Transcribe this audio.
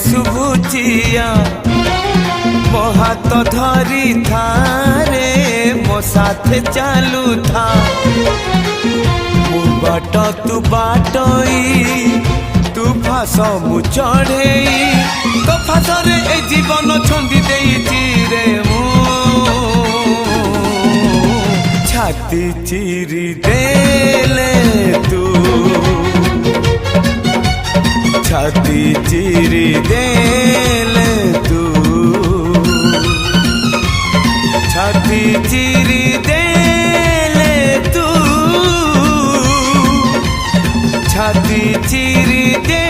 शुभुचिया मो हाथ धरी थारे मो साथे चालू था मु बाट तू बाटई तू फास मु चढ़ई तो फासरे ए जीवन छंदी देइची रे मु छाती चिरी देले तू छाती चिरी देले तू छाती चिरी देले तू छाती चिरी दे